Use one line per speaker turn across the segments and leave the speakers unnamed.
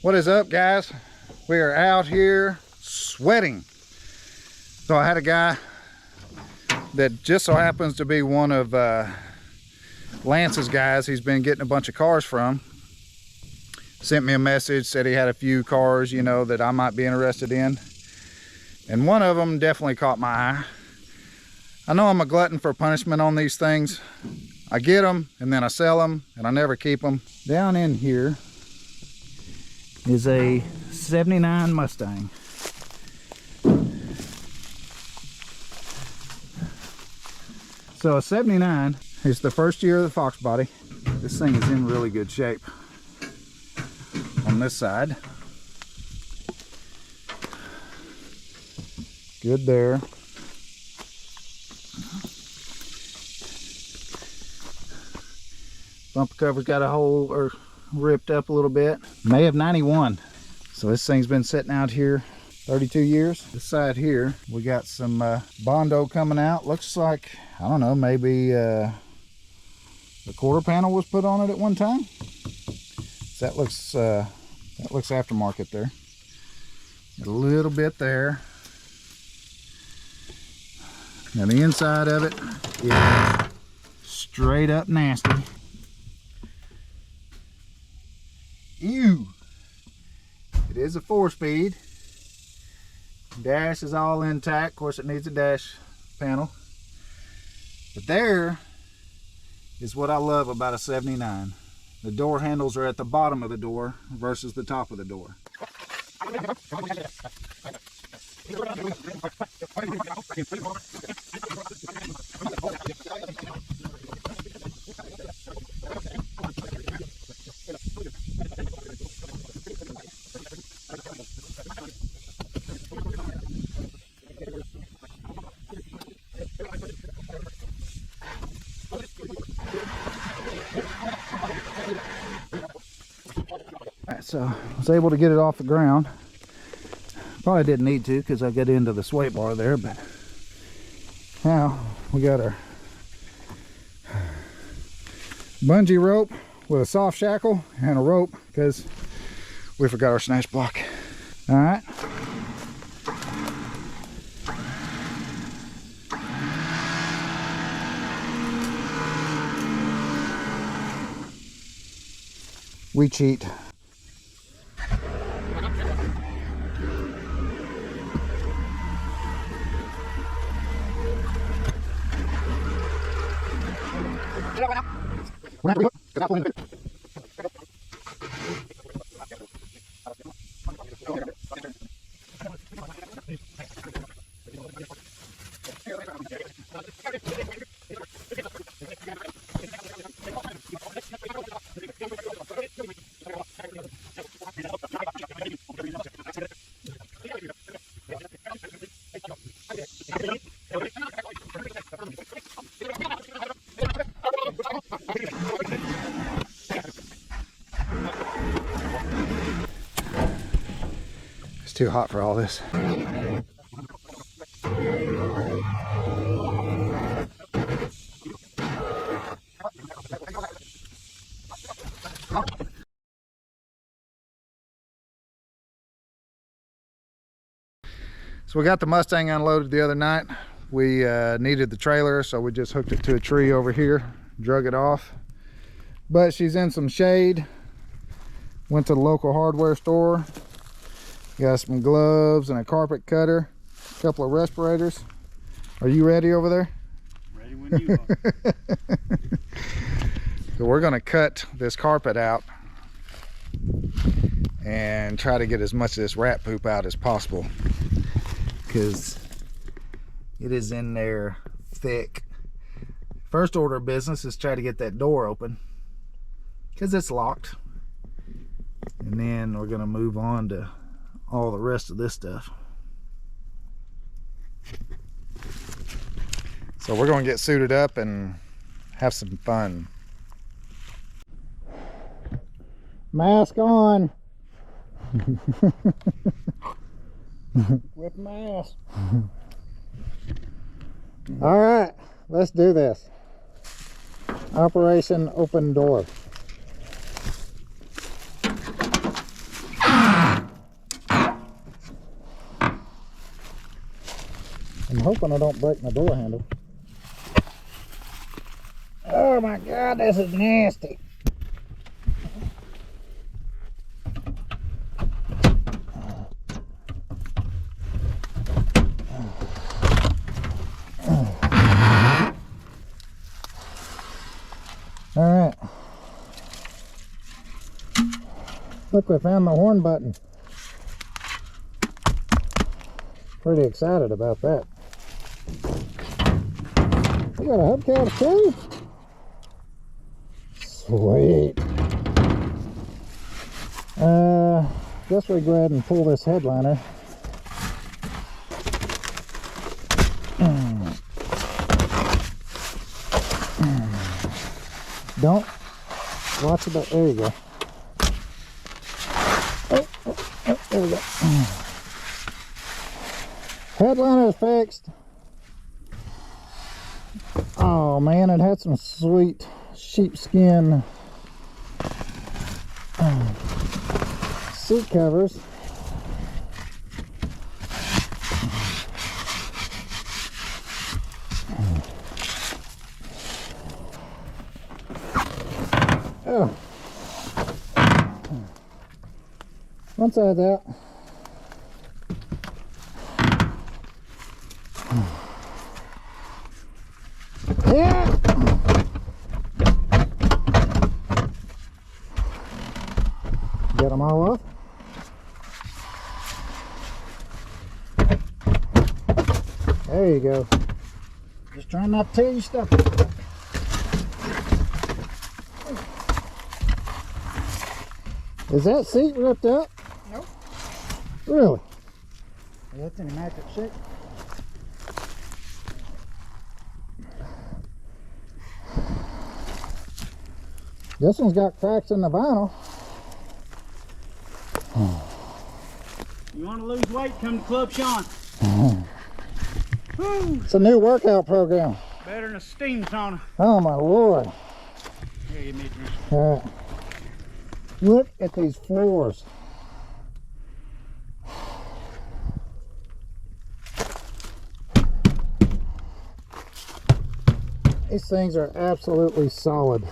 What is up, guys? We are out here sweating. So I had a guy that just so happens to be one of Lance's guys he's been getting a bunch of cars from. Sent me a message, said he had a few cars, you know, that I might be interested in. And one of them definitely caught my eye. I know I'm a glutton for punishment on these things. I get them and then I sell them and I never keep them. Down in here is a 79 Mustang. So a 79 is the first year of the Fox body. This thing is in really good shape on this side. Good there. Bumper cover's got a hole or ripped up a little bit. May of 91. So this thing's been sitting out here 32 years. This side here, we got some Bondo coming out. Looks like, I don't know, maybe the quarter panel was put on it at one time. So that looks aftermarket there. Got a little bit there. Now the inside of it is straight up nasty. Ew! It is a 4-speed. Dash is all intact. Of course, it needs a dash panel. But there is what I love about a 79. The door handles are at the bottom of the door versus the top of the door. So I was able to get it off the ground. Probably didn't need to because I got into the sway bar there, but now we got our bungee rope with a soft shackle and a rope because we forgot our snatch block. All right. We cheat. It's too hot for all this. So we got the Mustang unloaded the other night. We needed the trailer, so we just hooked it to a tree over here, drug it off. But she's in some shade. Went to the local hardware store. Got some gloves and a carpet cutter, a couple of respirators. Are you ready over there?
Ready when you are.
So we're gonna cut this carpet out and try to get as much of this rat poop out as possible, because it is in there thick. First order of business is try to get that door open because it's locked, and then we're gonna move on to all the rest of this stuff. So we're gonna get suited up and have some fun. Mask on.
Whip my ass.
All right, let's do this. Operation Open Door. hoping I don't break my door handle. Oh my God, this is nasty. All right. Look, we found my horn button. Pretty excited about that. We got a hubcap too? Sweet. Guess we go ahead and pull this headliner. Don't watch it, but there you go. Oh, there we go. Headliner is fixed. Oh man, it had some sweet sheepskin seat covers. Oh. One side's out. Yeah. Get them all off. There you go. Just trying not to tear your stuff up. Is that seat ripped up? Nope. Really? Yeah, it's in immaculate shape. This one's got cracks in the vinyl.
You want to lose weight, come to Club Sean.
It's a new workout program.
Better than a steam sauna.
Oh my Lord.
Here, give me a drink.
All right. Look at these floors. These things are absolutely solid.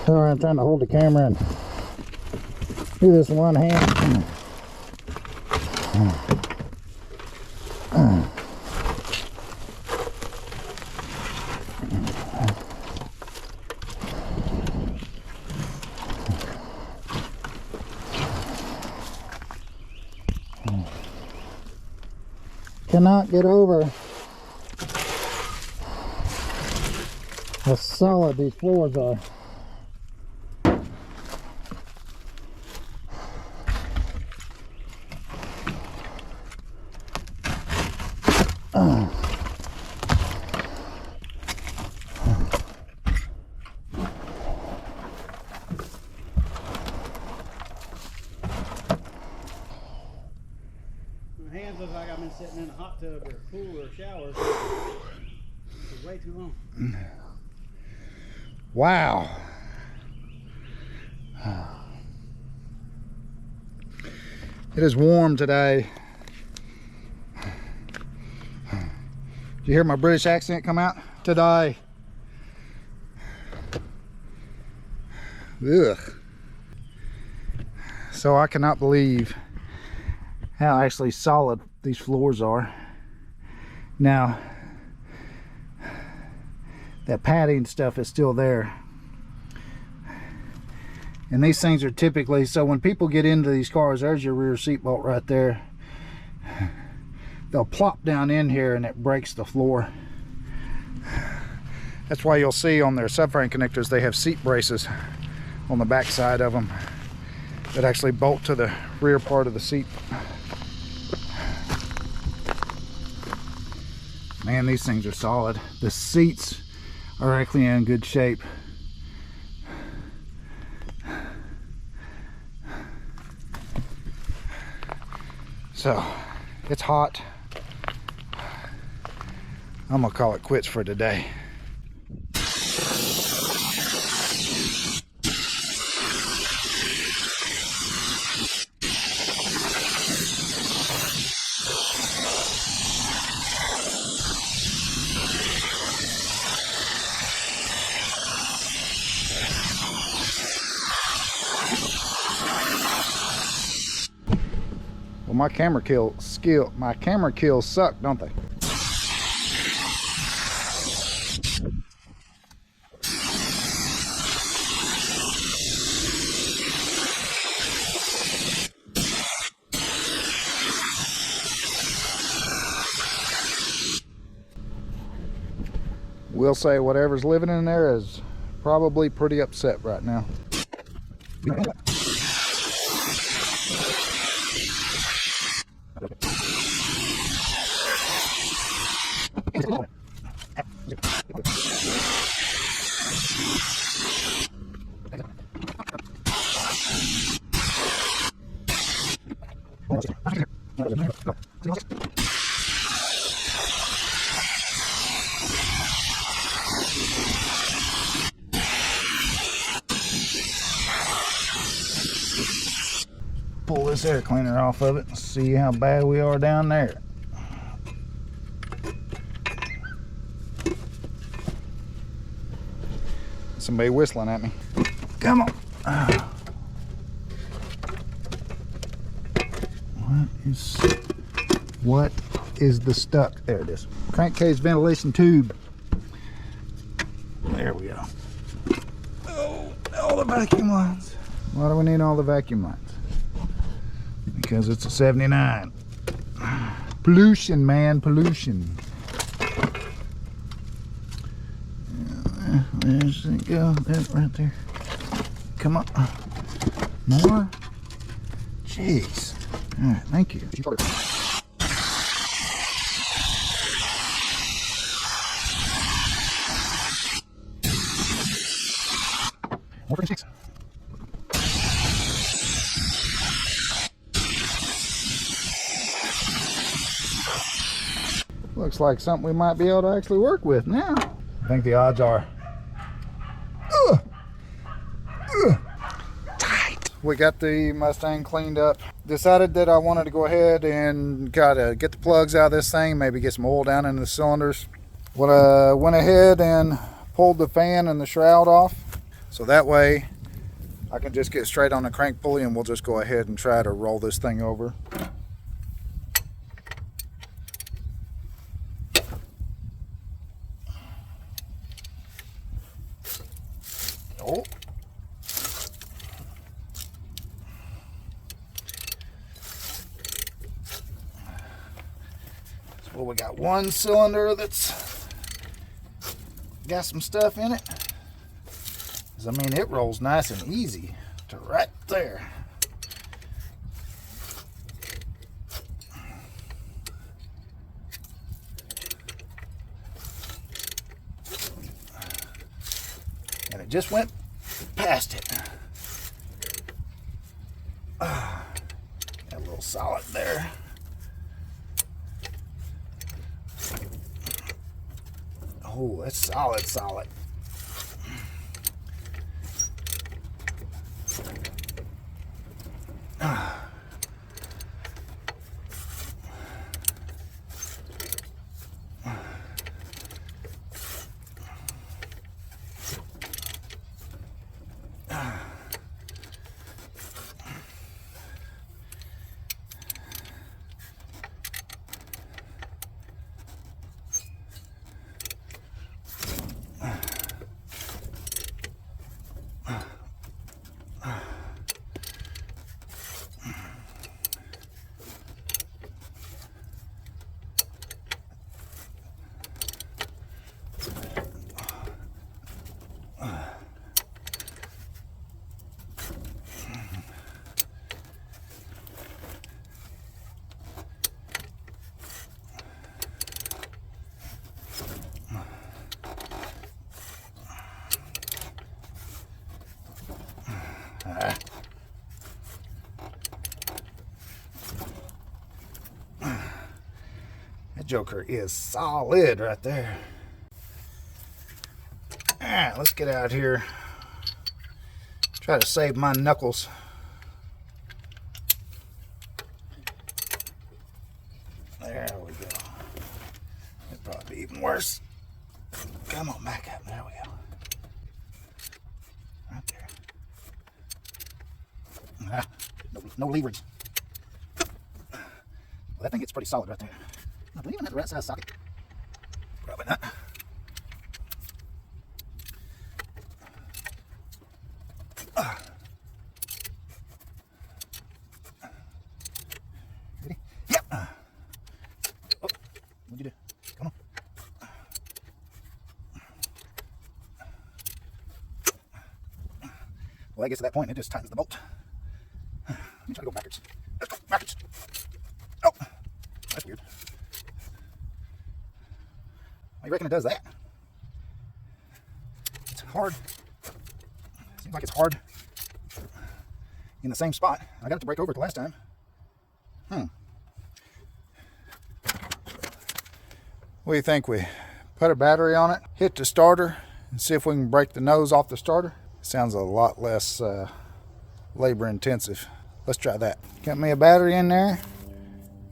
Sorry, I'm trying to hold the camera and do this one hand. Cannot get over how solid these floors are.
My hands look like I've been sitting in a hot tub or a pool or a shower for way too long.
Wow. It is warm today. Did you hear my British accent come out today? Ugh. So I cannot believe how actually solid these floors are. Now, that padding stuff is still there. And these things are typically, so when people get into these cars, there's your rear seat bolt right there. They'll plop down in here and it breaks the floor. That's why you'll see on their subframe connectors, they have seat braces on the back side of them that actually bolt to the rear part of the seat. Man, these things are solid. The seats are actually in good shape. So, it's hot. I'm gonna call it quits for today. my camera kills suck, don't they? We'll say whatever's living in there is probably pretty upset right now. Pull this air cleaner off of it and see how bad we are down there. Somebody whistling at me. Come on. What is the stuck? There it is. Crankcase ventilation tube. There we go. Oh, all the vacuum lines. Why do we need all the vacuum lines? Because it's a 79. Pollution, man, pollution. There's it go. That's right there. Come on. More? Jeez. All right, thank you. 146. Looks like something we might be able to actually work with now. I think the odds are tight. We got the Mustang cleaned up. Decided that I wanted to go ahead and gotta get the plugs out of this thing, maybe get some oil down in the cylinders. Went ahead and pulled the fan and the shroud off, so that way I can just get straight on the crank pulley and we'll just go ahead and try to roll this thing over. Oh. Well, we got one cylinder that's got some stuff in it. 'Cause, I mean, it rolls nice and easy to right there. And it just went past it. Got a little solid there. Oh, that's solid, solid. That joker is solid right there. Alright, let's get out here. Try to save my knuckles. There we go. It'd probably be even worse. Come on, back up. There we go. Right there. No leverage. Well, that thing gets pretty solid right there. I don't even have the right size socket. Probably not. Ready? Yep. Oh, what'd you do? Come on. Well, that gets to that point, it just tightens the bolt. Let me try to go backwards. Let's go backwards. Oh, that's weird. Why do you reckon it does that? It's hard. Seems like it's hard in the same spot. I got it to break over it the last time. What do you think? We put a battery on it, hit the starter, and see if we can break the nose off the starter? Sounds a lot less labor intensive. Let's try that. Got me a battery in there.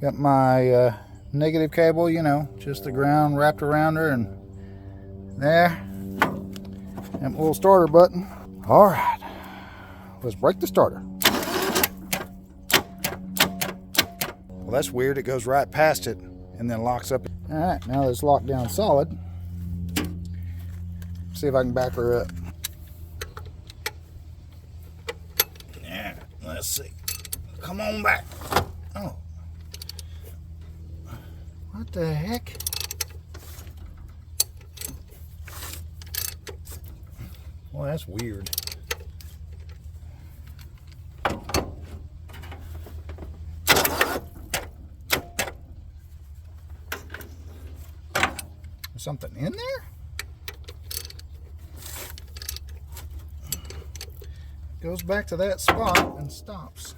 Got my negative cable, you know, just the ground wrapped around her, and there. And a little starter button. All right, let's break the starter. Well, that's weird. It goes right past it and then locks up. All right, now it's locked down solid. See if I can back her up. Yeah, let's see. Come on back. Oh. What the heck? Well, that's weird. There's something in there? Goes back to that spot and stops.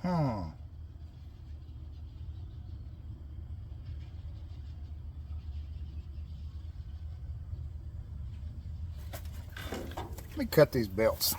Huh. Let me cut these belts.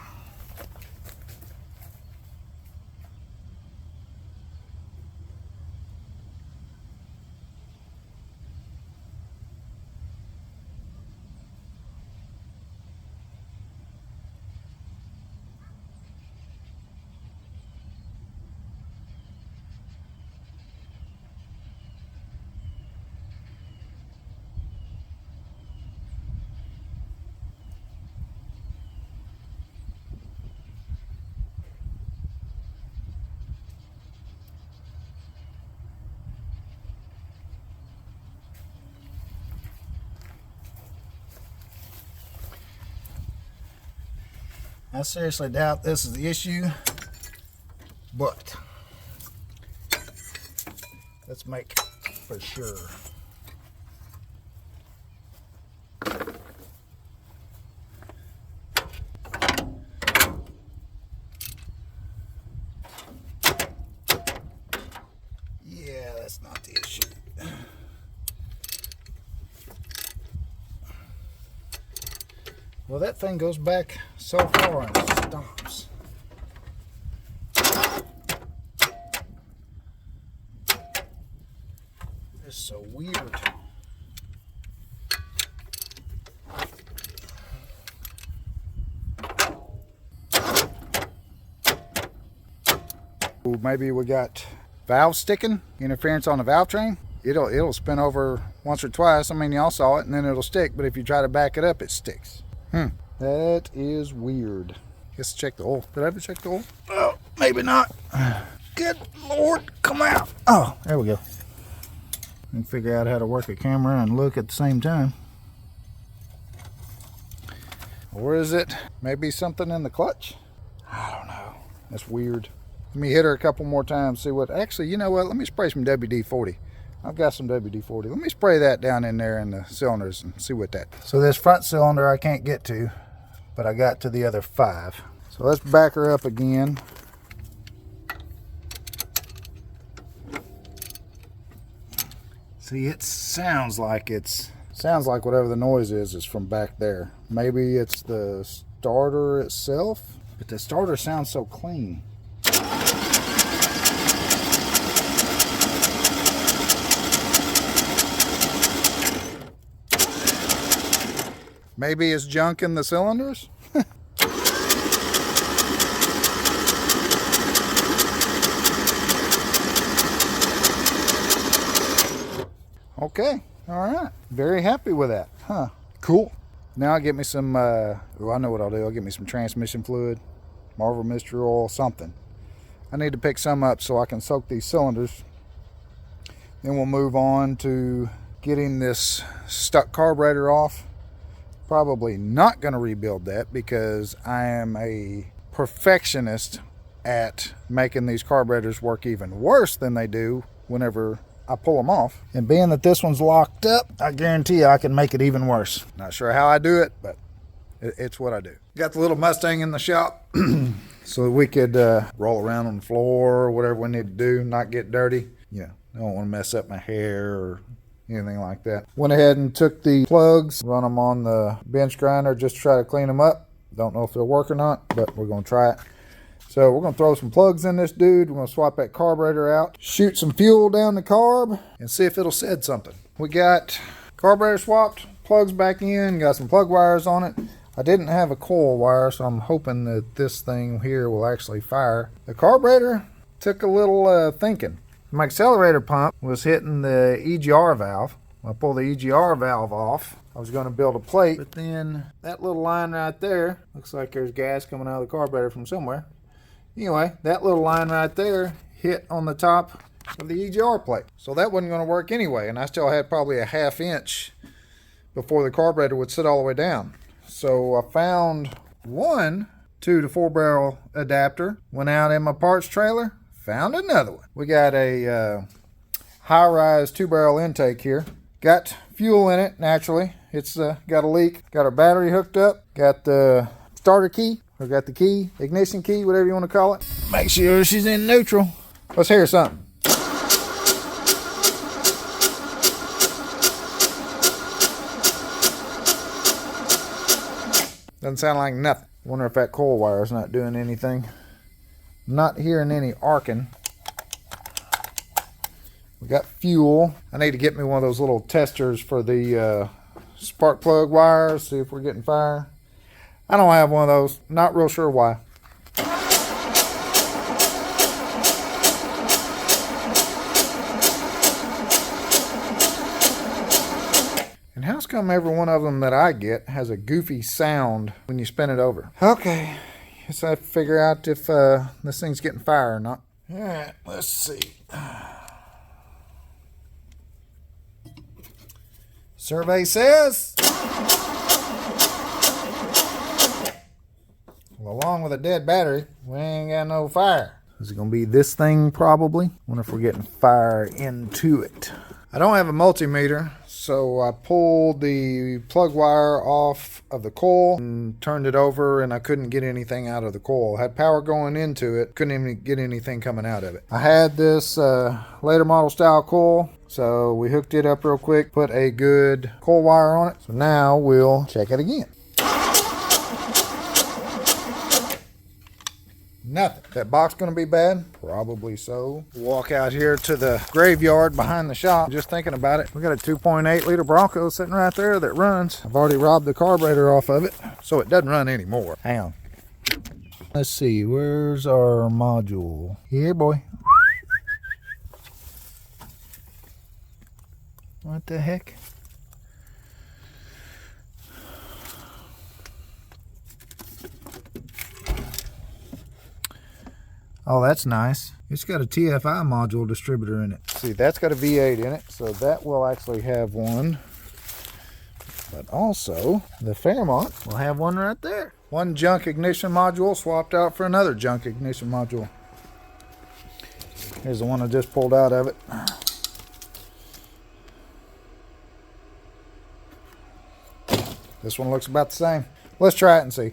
I seriously doubt this is the issue, but let's make for sure. Yeah, that's not the issue. Well, that thing goes back so far and stops. It's so weird. Maybe we got valve sticking, interference on the valve train. It'll spin over once or twice. I mean, y'all saw it, and then it'll stick. But if you try to back it up, it sticks. That is weird. Guess check the oil. Did I ever check the oil? Oh, maybe not. Good Lord, come out. Oh, there we go. And figure out how to work a camera and look at the same time. Or is it maybe something in the clutch? I don't know. That's weird. Let me hit her a couple more times, see what. Actually, you know what? Let me spray some WD-40. I've got some WD-40. Let me spray that down in there in the cylinders and see what that. So this front cylinder I can't get to, but I got to the other 5. So let's back her up again. See, it sounds like whatever the noise is from back there. Maybe it's the starter itself, but the starter sounds so clean. Maybe it's junk in the cylinders? Okay, all right. Very happy with that. Huh, cool. Now I'll get me some, I know what I'll do. I'll get me some transmission fluid, Marvel Mystery Oil, something. I need to pick some up so I can soak these cylinders. Then we'll move on to getting this stuck carburetor off. Probably not going to rebuild that because I am a perfectionist at making these carburetors work even worse than they do whenever I pull them off. And being that this one's locked up, I guarantee you I can make it even worse. Not sure how I do it, but it's what I do. Got the little Mustang in the shop so that we could roll around on the floor or whatever we need to do, not get dirty. Yeah, I don't want to mess up my hair or anything like that. Went ahead and took the plugs, run them on the bench grinder just to try to clean them up. Don't know if they'll work or not, but we're going to try it. So we're going to throw some plugs in this dude. We're going to swap that carburetor out, shoot some fuel down the carb, and see if it'll set something. We got carburetor swapped, plugs back in, got some plug wires on it. I didn't have a coil wire, so I'm hoping that this thing here will actually fire. The carburetor took a little thinking. My accelerator pump was hitting the EGR valve. When I pulled the EGR valve off, I was going to build a plate, but then that little line right there, looks like there's gas coming out of the carburetor from somewhere. Anyway, that little line right there hit on the top of the EGR plate. So that wasn't going to work anyway, and I still had probably a ½ inch before the carburetor would sit all the way down. So I found one 2 to 4 barrel adapter, went out in my parts trailer, found another one. We got a high-rise 2-barrel intake here. Got fuel in it, naturally. It's got a leak. Got our battery hooked up. Got the starter key. Or got the key, ignition key, whatever you want to call it. Make sure she's in neutral. Let's hear something. Doesn't sound like nothing. Wonder if that coil wire is not doing anything. Not hearing any arcing. We got fuel. I need to get me one of those little testers for the spark plug wires. See if we're getting fire. I don't have one of those. Not real sure why. And how's come every one of them that I get has a goofy sound when you spin it over? Okay, guess I have to figure out if this thing's getting fire or not. All right, let's see. Survey says, well, along with a dead battery, we ain't got no fire. Is it gonna be this thing probably? Wonder if we're getting fire into it. I don't have a multimeter, so I pulled the plug wire off of the coil and turned it over, and I couldn't get anything out of the coil. I had power going into it, couldn't even get anything coming out of it. I had this later model style coil, so we hooked it up real quick, put a good coil wire on it. So now we'll check it again. Nothing. That box gonna be bad? Probably so. Walk out here to the graveyard behind the shop. Just thinking about it. We got a 2.8 liter Bronco sitting right there that runs. I've already robbed the carburetor off of it, so it doesn't run anymore. Hang on. Let's see, where's our module? Here, boy. What the heck? Oh, that's nice. It's got a TFI module distributor in it. See, that's got a V8 in it, so that will actually have one. But also, the Fairmont will have one right there. One junk ignition module swapped out for another junk ignition module. Here's the one I just pulled out of it. This one looks about the same. Let's try it and see.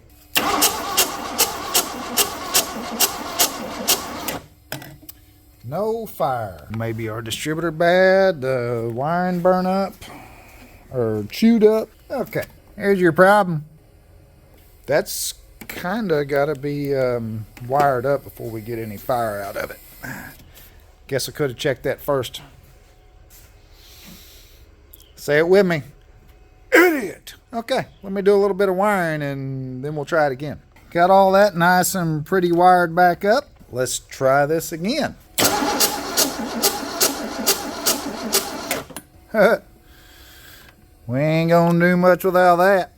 No fire. Maybe our distributor bad, the wiring burn up, or chewed up. Okay, here's your problem. That's kinda gotta be wired up before we get any fire out of it. Guess I could have checked that first. Say it with me. Idiot. Okay, let me do a little bit of wiring and then we'll try it again. Got all that nice and pretty wired back up. Let's try this again. We ain't gonna do much without that.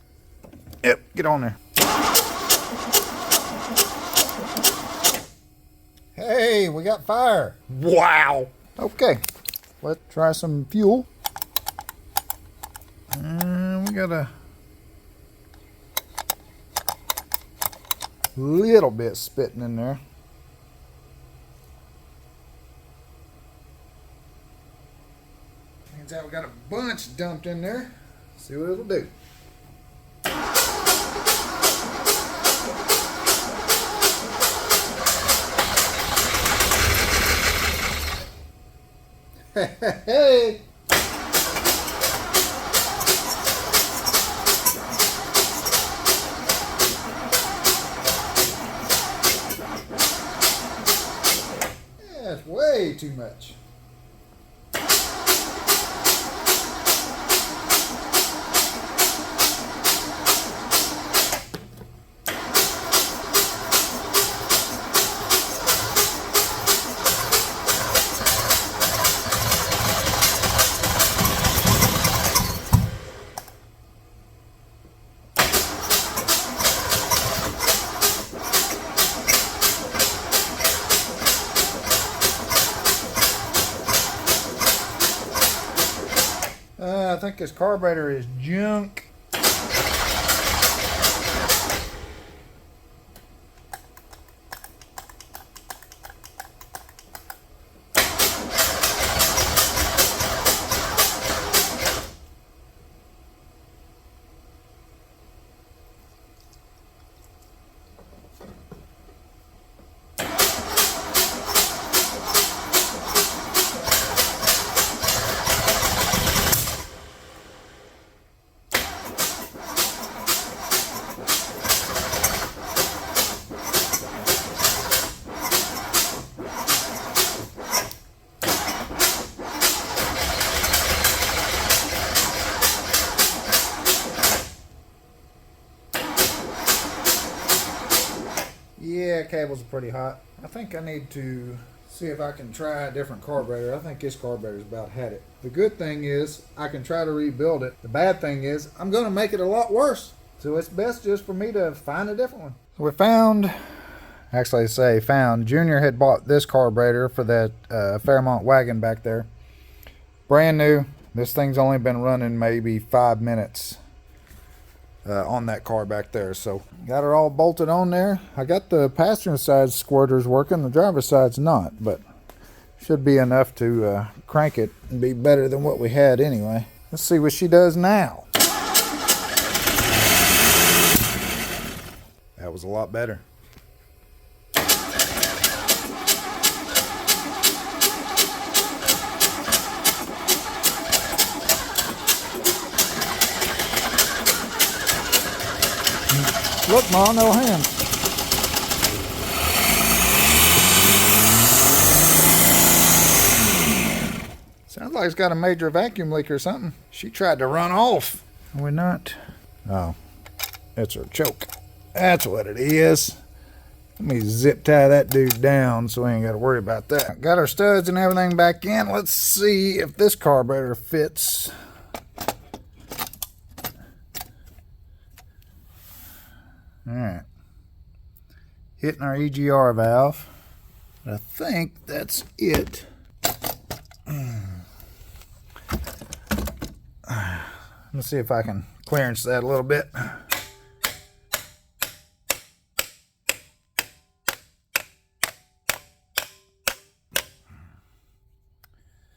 Yep, get on there. Hey, we got fire. Wow. Okay, let's try some fuel. And we got a little bit spitting in there. Means that we got a bunch dumped in there. See what it'll do. Hey! That's way too much. I think this carburetor is junk. Yeah, cables are pretty hot. I think I need to see if I can try a different carburetor. I think this carburetor's about had it. The good thing is I can try to rebuild it. The bad thing is I'm going to make it a lot worse. So it's best just for me to find a different one. So we found, Junior had bought this carburetor for that Fairmont wagon back there. Brand new. This thing's only been running maybe 5 minutes. On that car back there. So got it all bolted on there. I got the passenger side squirters working, the driver's side's not, but should be enough to crank it and be better than what we had anyway. Let's see what she does now. That was a lot better. Look, Ma, no hands. Sounds like it's got a major vacuum leak or something. She tried to run off. We're not. Oh, it's her choke. That's what it is. Let me zip tie that dude down so we ain't got to worry about that. Got our studs and everything back in. Let's see if this carburetor fits. Alright, hitting our EGR valve. I think that's it. Let's see if I can clearance that a little bit.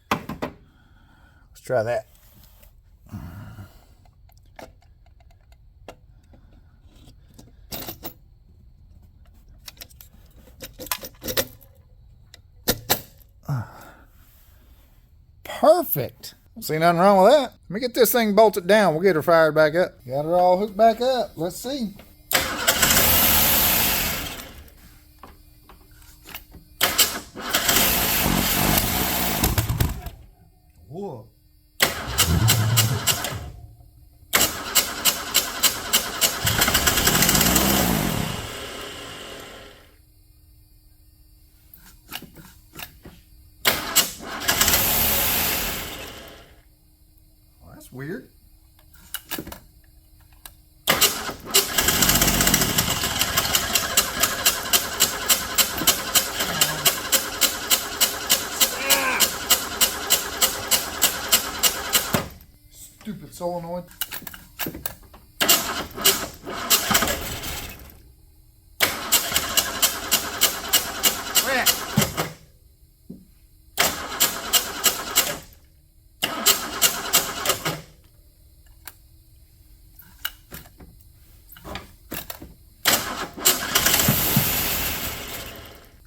Let's try that. Perfect. Don't see nothing wrong with that. Let me get this thing bolted down. We'll get her fired back up. Got her all hooked back up. Let's see. Whoa. Weird. solenoid.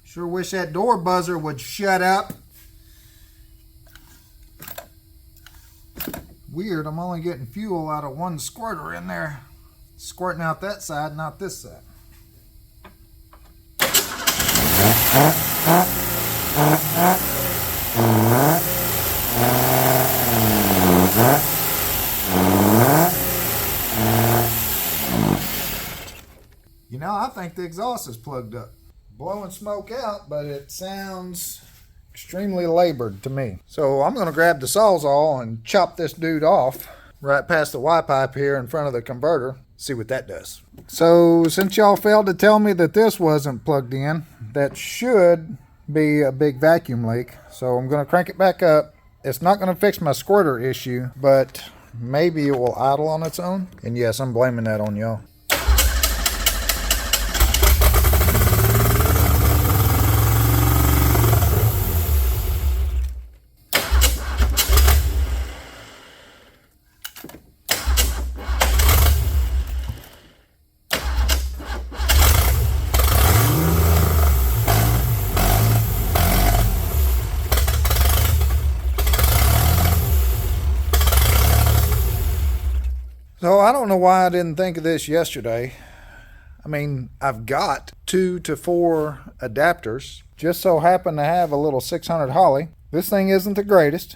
Sure wish that door buzzer would shut up. Weird, I'm only getting fuel out of one squirter in there. Squirting out that side, not this side. You know, I think the exhaust is plugged up. Blowing smoke out, but it sounds extremely labored to me. So I'm going to grab the Sawzall and chop this dude off right past the Y pipe here in front of the converter. See what that does. So since y'all failed to tell me that this wasn't plugged in, that should be a big vacuum leak. So I'm going to crank it back up. It's not going to fix my squirter issue, but maybe it will idle on its own. And yes, I'm blaming that on y'all. So I don't know why I didn't think of this yesterday. I mean, I've got 2 to 4 adapters. Just so happen to have a little 600 Holly. This thing isn't the greatest,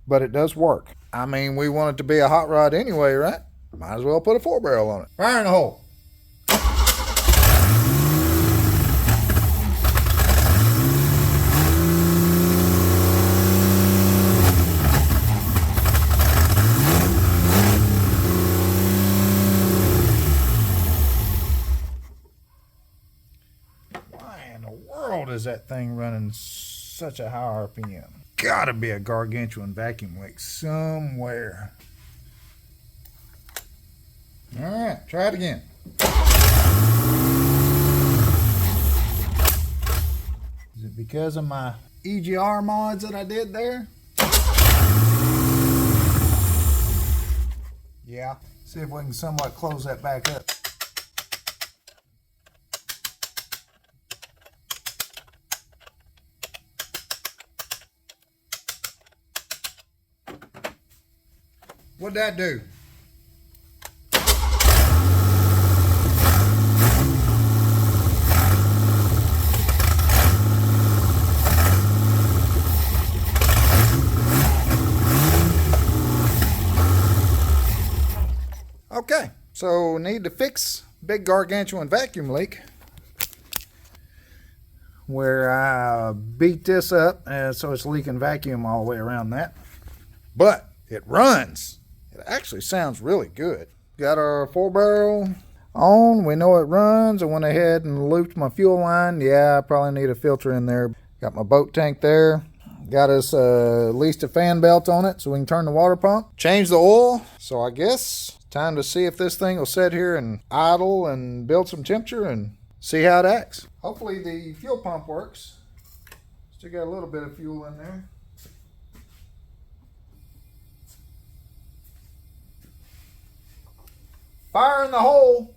but it does work. I mean, we want it to be a hot rod anyway, right? Might as well put a 4-barrel on it. Fire in the hole. Is that thing running such a high RPM? Gotta be a gargantuan vacuum leak somewhere. All right, try it again. Is it because of my EGR mods that I did there? Yeah. See if we can somewhat close that back up. What'd that do? Okay, so need to fix big gargantuan vacuum leak where I beat this up so it's leaking vacuum all the way around that. But it runs. It actually sounds really good. Got our 4-barrel on. We know it runs. I went ahead and looped my fuel line. Yeah, I probably need a filter in there. Got my boat tank there. Got us at least a fan belt on it so we can turn the water pump. Change the oil. So I guess time to see if this thing will sit here and idle and build some temperature and see how it acts. Hopefully the fuel pump works. Still got a little bit of fuel in there. Fire in the hole.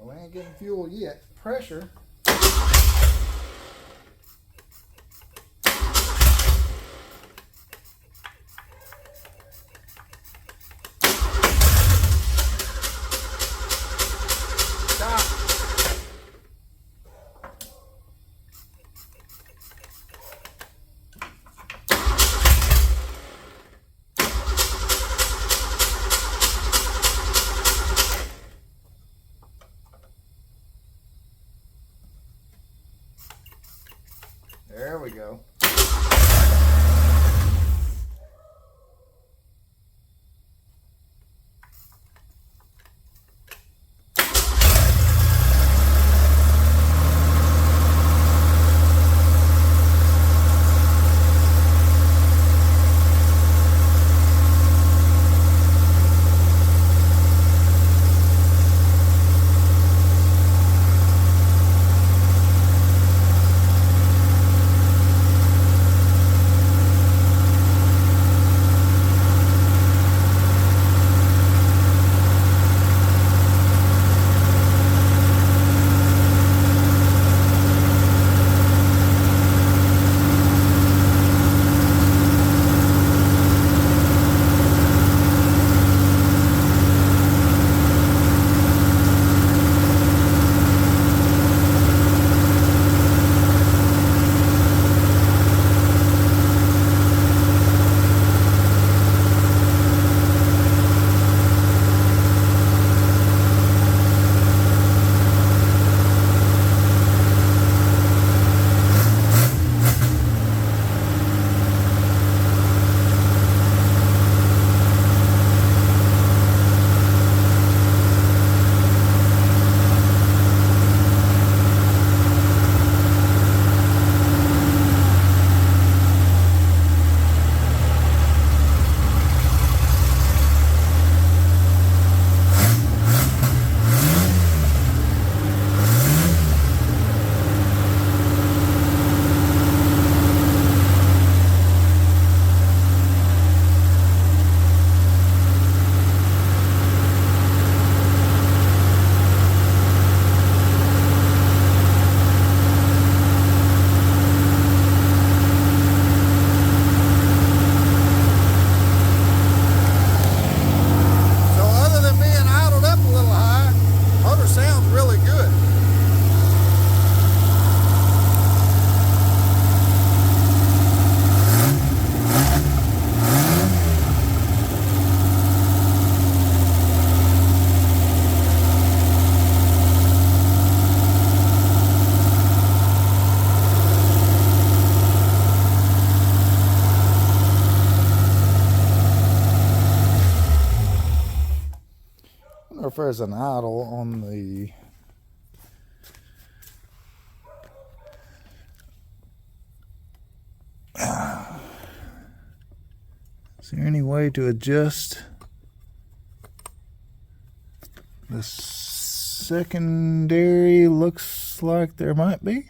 Well, I ain't getting fuel yet. Pressure. Stop. if there's an idle on the is there any way to adjust the secondary? Looks like there might be.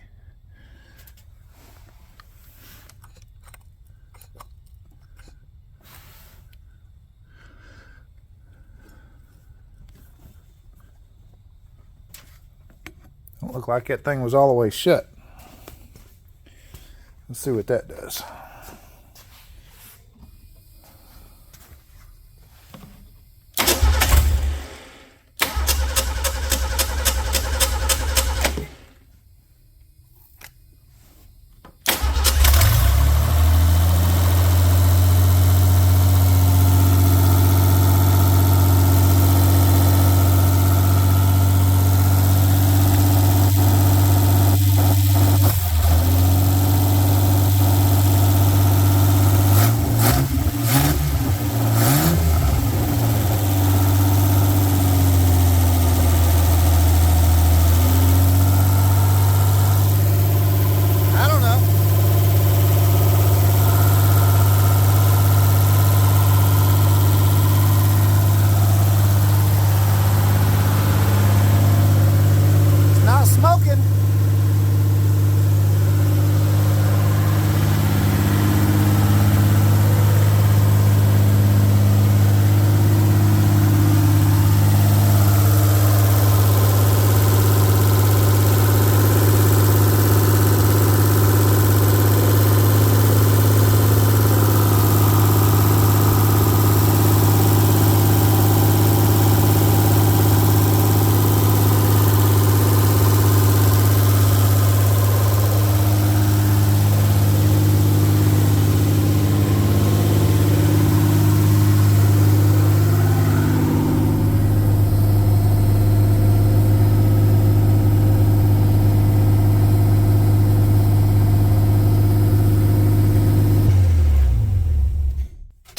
Don't look like that thing was all the way shut. Let's see what that does.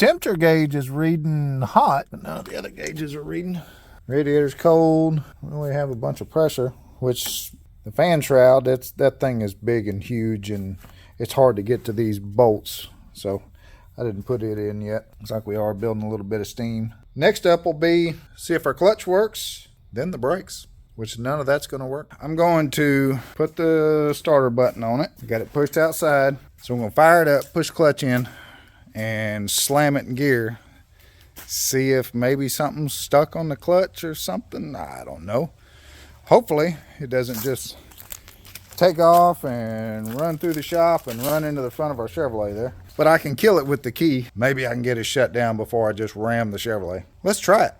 Temperature gauge is reading hot, but none of the other gauges are reading. Radiator's cold. We only have a bunch of pressure, which the fan shroud, that thing is big and huge, and it's hard to get to these bolts. So I didn't put it in yet. Looks like we are building a little bit of steam. Next up will be see if our clutch works, then the brakes, which none of that's going to work. I'm going to put the starter button on it. Got it pushed outside. So I'm going to fire it up, push clutch in, and slam it in gear. See if maybe something's stuck on the clutch or something. I don't know. Hopefully it doesn't just take off and run through the shop and run into the front of our Chevrolet there. But I can kill it with the key. Maybe I can get it shut down before I just ram the Chevrolet. Let's try it.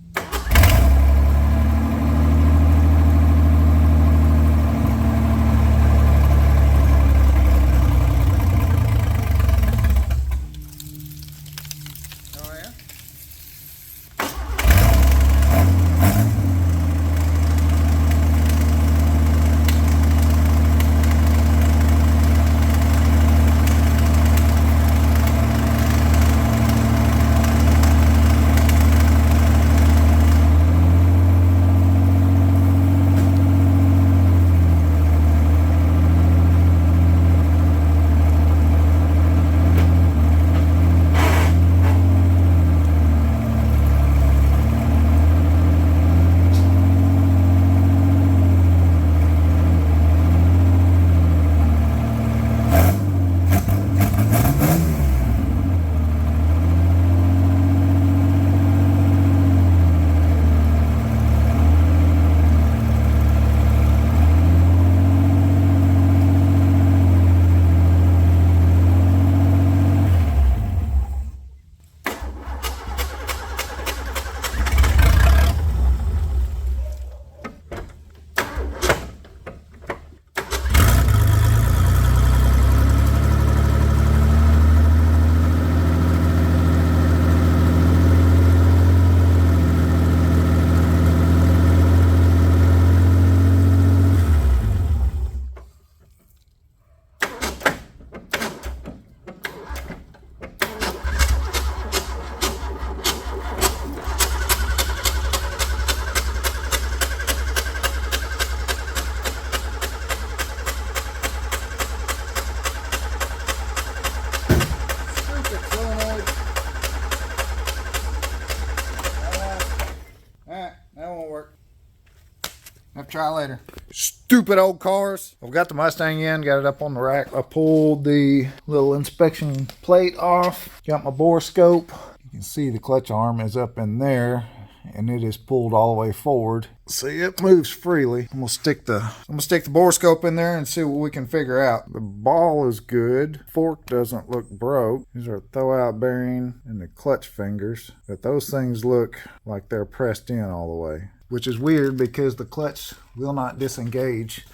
Try later. Stupid old cars. I've got the Mustang in, got it up on the rack. I pulled the little inspection plate off. Got my bore scope. You can see the clutch arm is up in there, and it is pulled all the way forward. See, it moves freely. I'm gonna stick the bore scope in there and see what we can figure out. The ball is good. Fork doesn't look broke. These are throw out bearing and the clutch fingers, but those things look like they're pressed in all the way, which is weird because the clutch will not disengage,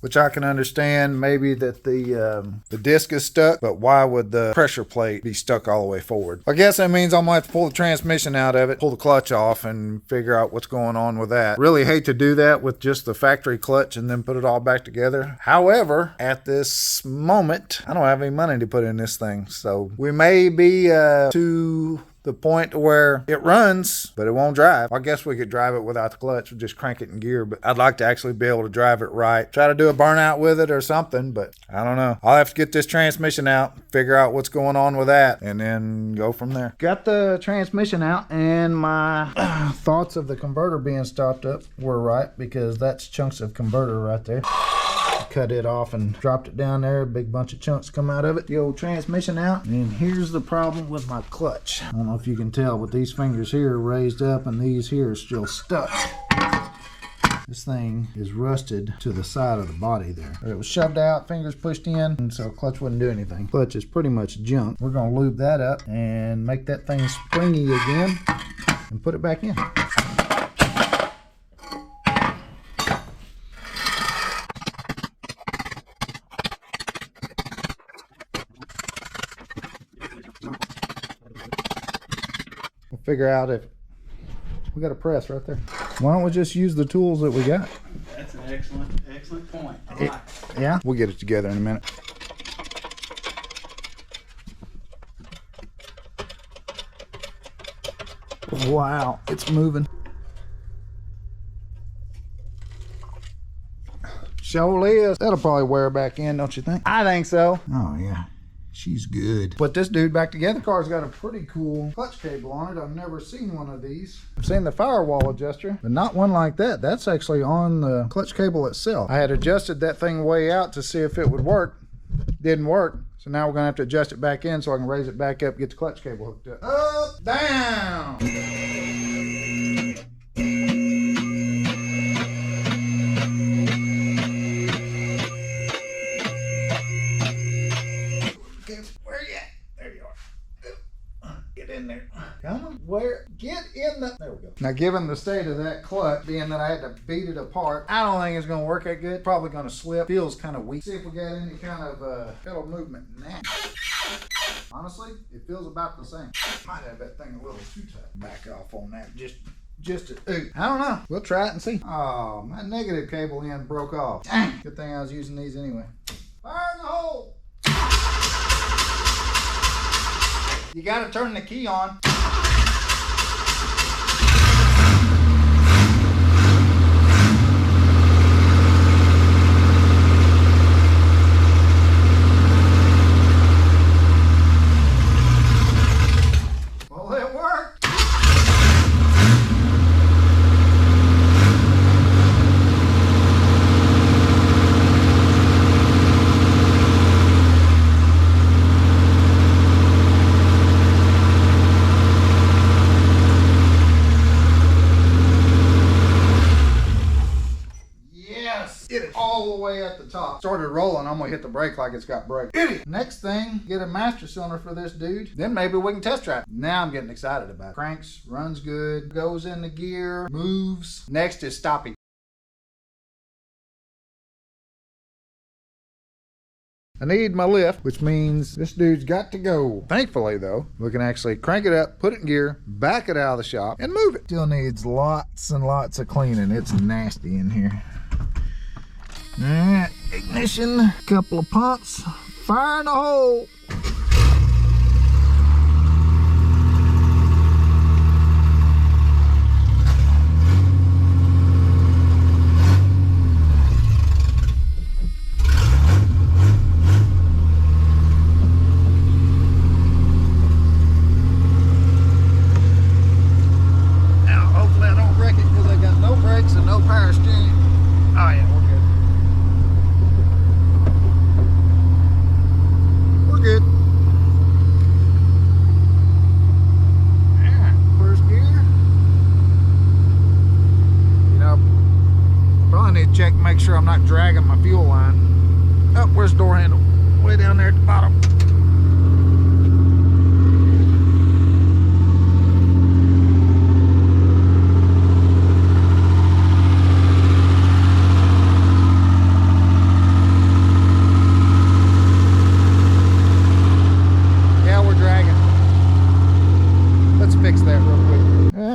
which I can understand maybe that the disc is stuck, but why would the pressure plate be stuck all the way forward? I guess that means I'm gonna have to pull the transmission out of it, pull the clutch off, and figure out what's going on with that. Really hate to do that with just the factory clutch and then put it all back together. However, at this moment, I don't have any money to put in this thing, so we may be to the point where it runs, but it won't drive. I guess we could drive it without the clutch. We'll just crank it in gear, but I'd like to actually be able to drive it right. Try to do a burnout with it or something, but I don't know. I'll have to get this transmission out, figure out what's going on with that, and then go from there. Got the transmission out, and my thoughts of the converter being stopped up were right, because that's chunks of converter right there. Cut it off and dropped it down there. A big bunch of chunks come out of it. The old transmission out. And here's the problem with my clutch. I don't know if you can tell, but these fingers here are raised up and these here are still stuck. This thing is rusted to the side of the body there. It was shoved out, fingers pushed in, and so clutch wouldn't do anything. Clutch is pretty much junk. We're gonna lube that up and make that thing springy again and put it back in. Figure out if we got a press right there. Why don't we just use the tools that we got?
That's an excellent point. I like it.
Yeah, we'll get it together in a minute. Wow, it's moving. Surely is. That'll probably wear back in, don't you think? I think so. Oh yeah. She's good. Put this dude back together. The car's got a pretty cool clutch cable on it. I've never seen one of these. I've seen the firewall adjuster, but not one like that. That's actually on the clutch cable itself. I had adjusted that thing way out to see if it would work. Didn't work. So now we're gonna have to adjust it back in so I can raise it back up, get the clutch cable hooked up. Up, down. In there. Come on. Where? Get in the... There we go. Now, given the state of that clutch, being that I had to beat it apart, I don't think it's going to work that good. Probably going to slip. Feels kind of weak. See if we got any kind of pedal movement in that. Honestly, it feels about the same. Might have that thing a little too tight. Back off on that. Just I don't know. We'll try it and see. Oh, my negative cable end broke off. Dang. Good thing I was using these anyway. Fire in the hole. You gotta turn the key on. Well, it worked. Get it all the way at the top. Started rolling, I'm gonna hit the brake like it's got brakes. Idiot! Next thing, get a master cylinder for this dude. Then maybe we can test drive. Now I'm getting excited about it. Cranks, runs good, goes in the gear, moves. Next is stopping. I need my lift, which means this dude's got to go. Thankfully though, we can actually crank it up, put it in gear, back it out of the shop, and move it. Still needs lots and lots of cleaning. It's nasty in here. All right, ignition, couple of pumps, fire in the hole. Now, hopefully I don't wreck it because I got no brakes and no power steering. make sure I'm not dragging my fuel line. Oh, where's the door handle? Way down there at the bottom. Yeah, we're dragging. Let's fix that real quick.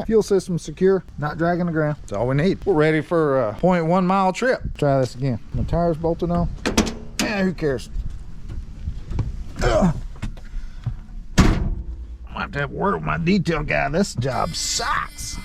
Fuel system secure, not dragging the ground. That's all we need. We're ready for a 0.1 mile trip. Try this again. My tires bolted on. Yeah, who cares? Ugh. I have to have a word with my detail guy. This job sucks.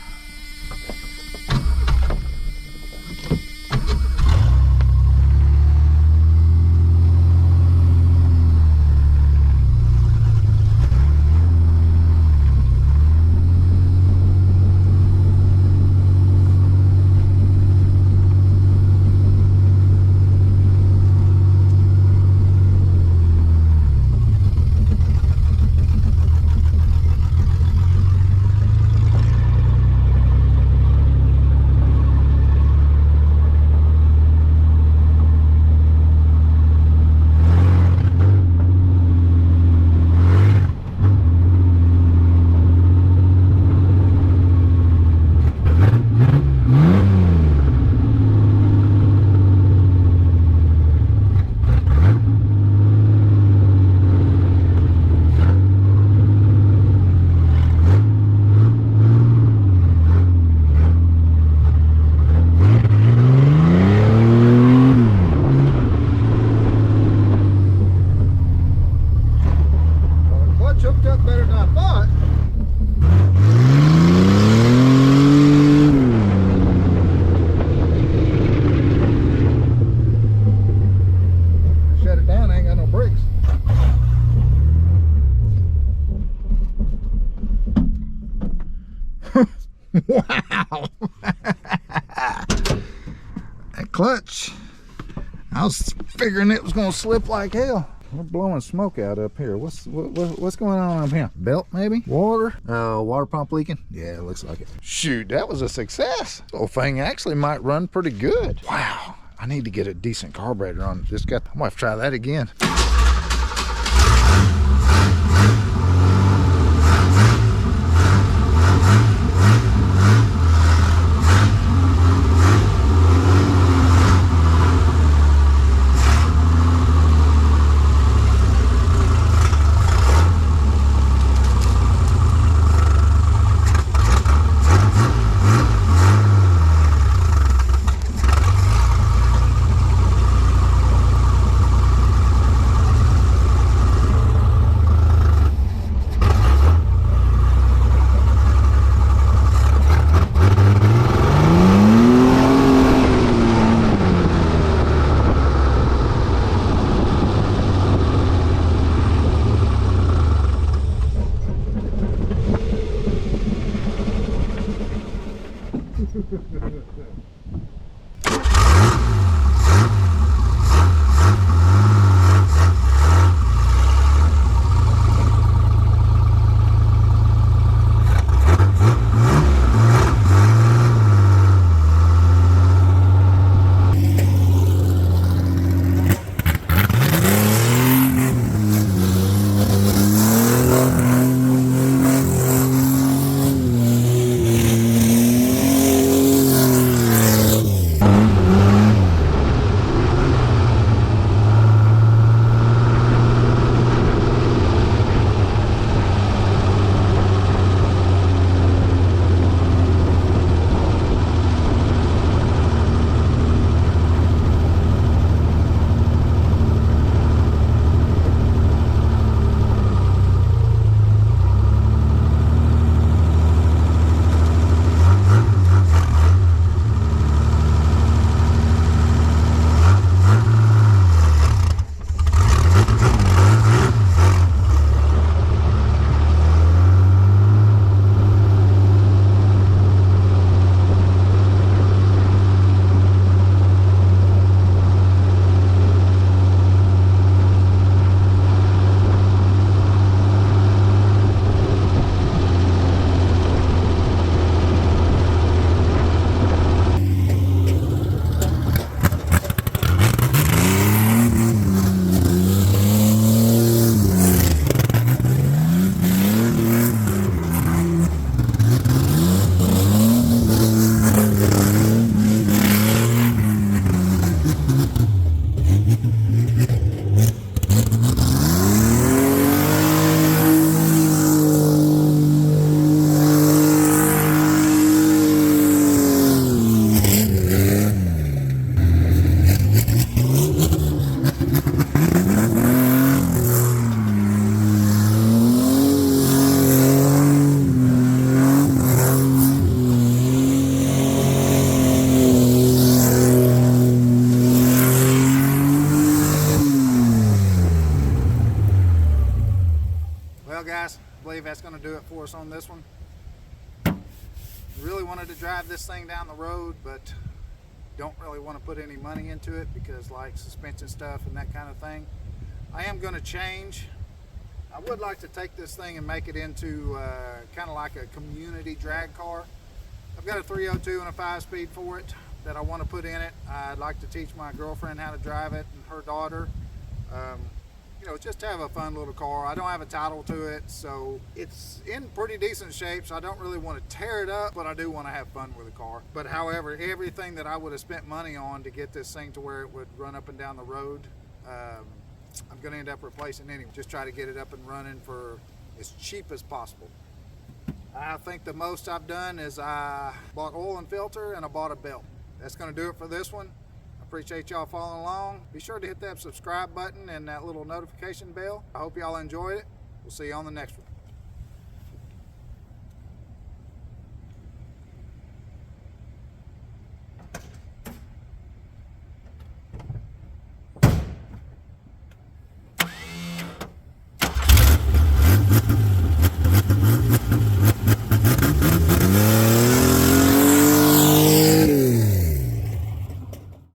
Wow. That clutch, I was figuring it was going to slip like hell. We're blowing smoke out up here. What's going on up here? Belt maybe? Water? Water pump leaking? Yeah, it looks like it. Shoot, that was a success. This whole thing actually might run pretty good. Wow. I need to get a decent carburetor on this guy. I might have to try that again. do it for us on this one. Really wanted to drive this thing down the road, but don't really want to put any money into it because like suspension stuff and that kind of thing. I am going to change. I would like to take this thing and make it into kind of like a community drag car. I've got a 302 and a 5-speed for it that I want to put in it. I'd like to teach my girlfriend how to drive it and her daughter. You know, just to have a fun little car. I don't have a title to it, so it's in pretty decent shape, so I don't really want to tear it up, but I do want to have fun with the car. But however, everything that I would have spent money on to get this thing to where it would run up and down the road, I'm going to end up replacing anyway. Just try to get it up and running for as cheap as possible. I think the most I've done is I bought oil and filter and I bought a belt. That's going to do it for this one. Appreciate y'all following along. Be sure to hit that subscribe button and that little notification bell. I hope y'all enjoyed it. We'll see you on the next one.